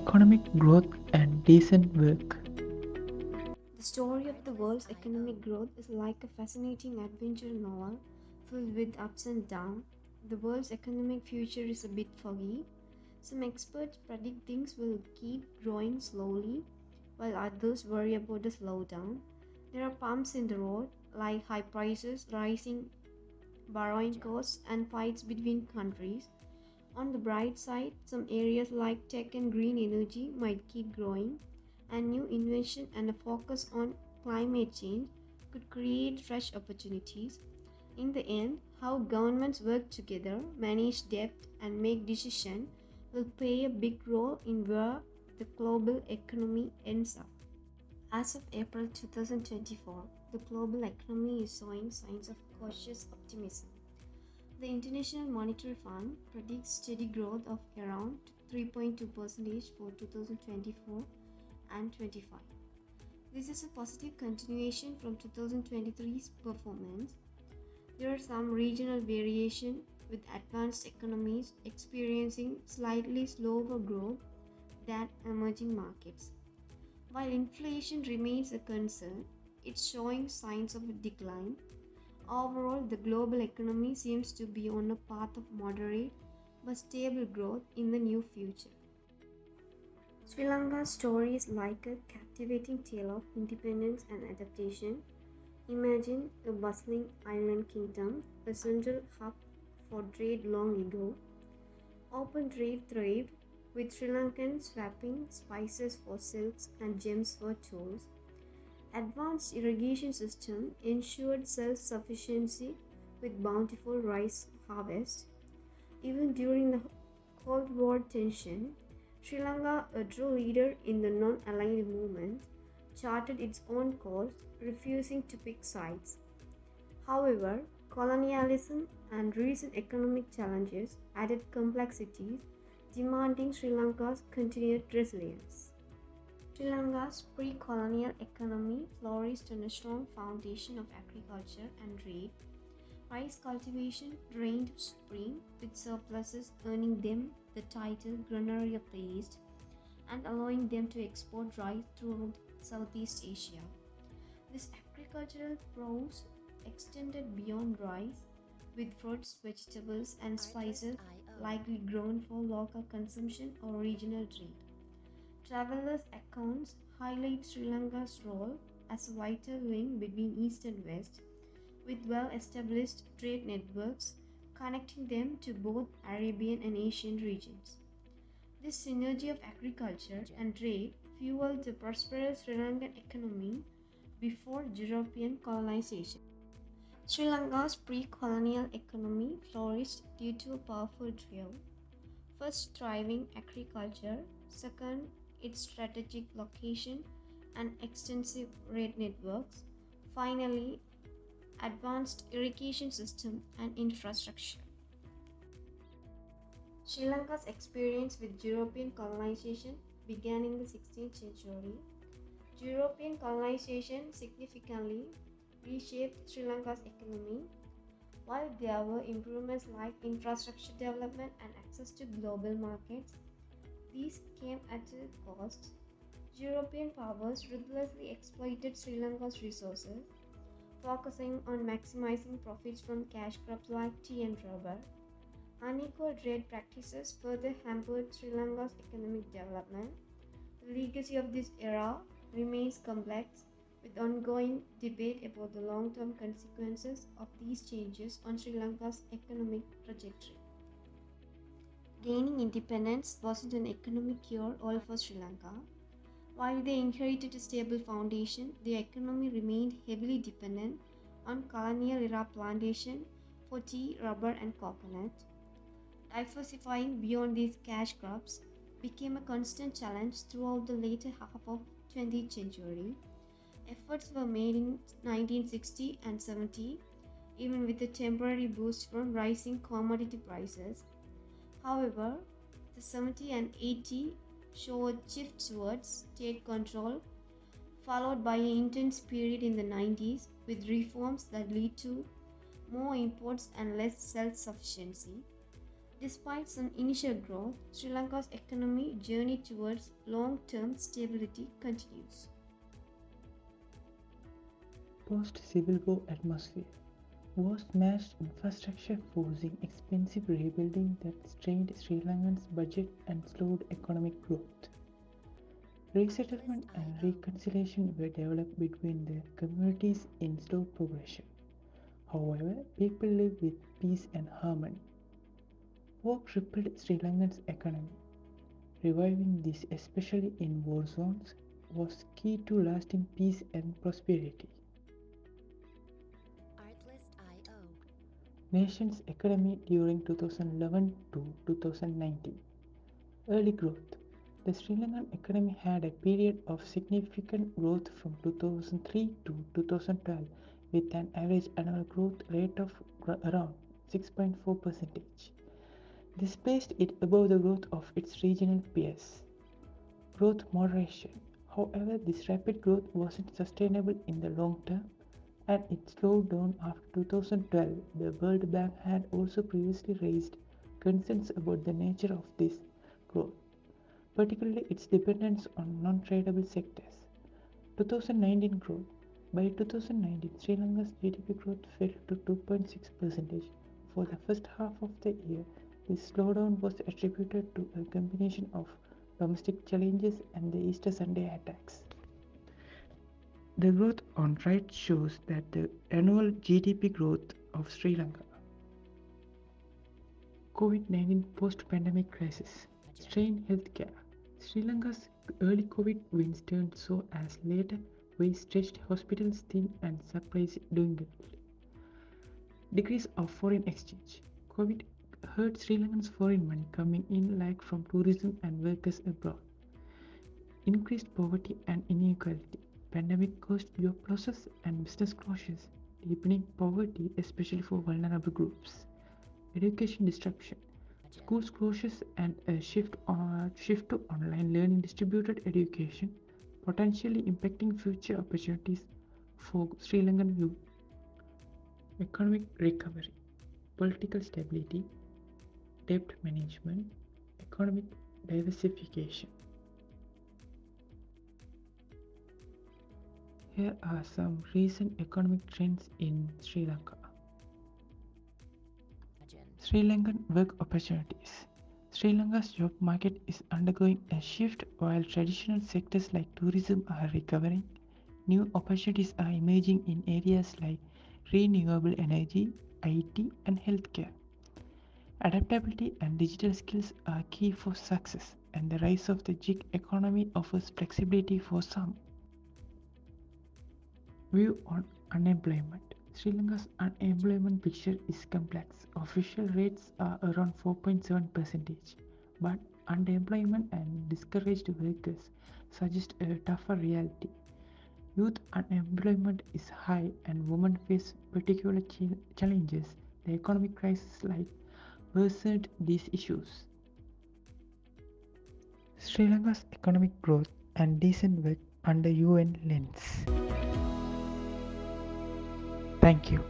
economic growth and decent work. The story of the world's economic growth is like a fascinating adventure novel filled with ups and downs. The world's economic future is a bit foggy. Some experts predict things will keep growing slowly, while others worry about a slowdown. There are bumps in the road, like high prices, rising borrowing costs, and fights between countries. On the bright side, some areas like tech and green energy might keep growing, and new innovation and a focus on climate change could create fresh opportunities. In the end, how governments work together, manage debt, and make decisions will play a big role in where the global economy ends up. As of April 2024, the global economy is showing signs of cautious optimism. The International Monetary Fund predicts steady growth of around 3.2% for 2024 and 25. This is a positive continuation from 2023's performance. There are some regional variation, with advanced economies experiencing slightly slower growth than emerging markets. While inflation remains a concern, it's showing signs of a decline. Overall, the global economy seems to be on a path of moderate but stable growth in the near future. Sri Lanka's story is like a captivating tale of independence and adaptation. Imagine a bustling island kingdom, a central hub for trade long ago. Open trade thrived, with Sri Lankans swapping spices for silks and gems for tools. Advanced irrigation system ensured self-sufficiency with bountiful rice harvest. Even during the Cold War tension, Sri Lanka, a true leader in the non-aligned movement, charted its own course, refusing to pick sides. However, colonialism and recent economic challenges added complexities, demanding Sri Lanka's continued resilience. Sri Lanka's pre-colonial economy flourished on a strong foundation of agriculture and trade. Rice cultivation reigned supreme, with surpluses earning them the title Granary of the East and allowing them to export rice throughout Southeast Asia. This agricultural prowess extended beyond rice, with fruits, vegetables, and spices likely grown for local consumption or regional trade. Travelers' accounts highlight Sri Lanka's role as a vital link between East and West, with well-established trade networks connecting them to both Arabian and Asian regions. This synergy of agriculture and trade fueled the prosperous Sri Lankan economy before European colonization. Sri Lanka's pre-colonial economy flourished due to a powerful trio. First, thriving agriculture; second, its strategic location and extensive trade networks; finally, advanced irrigation system and infrastructure. Sri Lanka's experience with European colonization began in the 16th century. European colonization significantly reshaped Sri Lanka's economy. While there were improvements like infrastructure development and access to global markets, these came at a cost. European powers ruthlessly exploited Sri Lanka's resources, focusing on maximizing profits from cash crops like tea and rubber. Unequal trade practices further hampered Sri Lanka's economic development. The legacy of this era remains complex, with ongoing debate about the long-term consequences of these changes on Sri Lanka's economic trajectory. Gaining independence wasn't an economic cure-all for Sri Lanka. While they inherited a stable foundation, their economy remained heavily dependent on colonial-era plantation for tea, rubber, and coconut. Diversifying beyond these cash crops became a constant challenge throughout the later half of 20th century. Efforts were made in 1960 and 70, even with a temporary boost from rising commodity prices. However, the 70 and 80 showed shift towards state control, followed by an intense period in the 90s with reforms that lead to more imports and less self-sufficiency. Despite some initial growth, Sri Lanka's economy journey towards long-term stability continues. Post-Civil War atmosphere was smashed infrastructure forcing expensive rebuilding that strained Sri Lankan's budget and slowed economic growth. Resettlement and reconciliation were developed between the communities in slow progression. However, people lived with peace and harmony. War crippled Sri Lankan's economy. Reviving this, especially in war zones, was key to lasting peace and prosperity. Nation's economy during 2011 to 2019. Early growth. The Sri Lankan economy had a period of significant growth from 2003 to 2012 with an average annual growth rate of around 6.4%. This placed it above the growth of its regional peers. Growth moderation. However, this rapid growth wasn't sustainable in the long term and it slowed down after 2012. The World Bank had also previously raised concerns about the nature of this growth, particularly its dependence on non-tradable sectors. 2019 growth. By 2019, Sri Lanka's GDP growth fell to 2.6% for the first half of the year. This slowdown was attributed to a combination of domestic challenges and the Easter Sunday attacks. The growth on right shows that the annual GDP growth of Sri Lanka. COVID-19 post-pandemic crisis. Strained healthcare. Sri Lanka's early COVID wins turned so as later waves stretched hospitals thin and supplies dwindled. Decrease of foreign exchange. COVID hurt Sri Lankan's foreign money coming in like from tourism and workers abroad. Increased poverty and inequality. Pandemic caused job losses and business closures, deepening poverty especially for vulnerable groups. Education disruption. Schools closures and a shift to online learning distributed education, potentially impacting future opportunities for Sri Lankan youth. Economic recovery, political stability, debt management, economic diversification. Here are some recent economic trends in Sri Lanka. Sri Lankan work opportunities. Sri Lanka's job market is undergoing a shift while traditional sectors like tourism are recovering. New opportunities are emerging in areas like renewable energy, IT, and healthcare. Adaptability and digital skills are key for success, and the rise of the gig economy offers flexibility for some. View on unemployment. Sri Lanka's unemployment picture is complex. Official rates are around 4.7%, but unemployment and discouraged workers suggest a tougher reality. Youth unemployment is high and women face particular challenges. The economic crisis like worsened these issues. Sri Lanka's economic growth and decent work under UN lens. Thank you.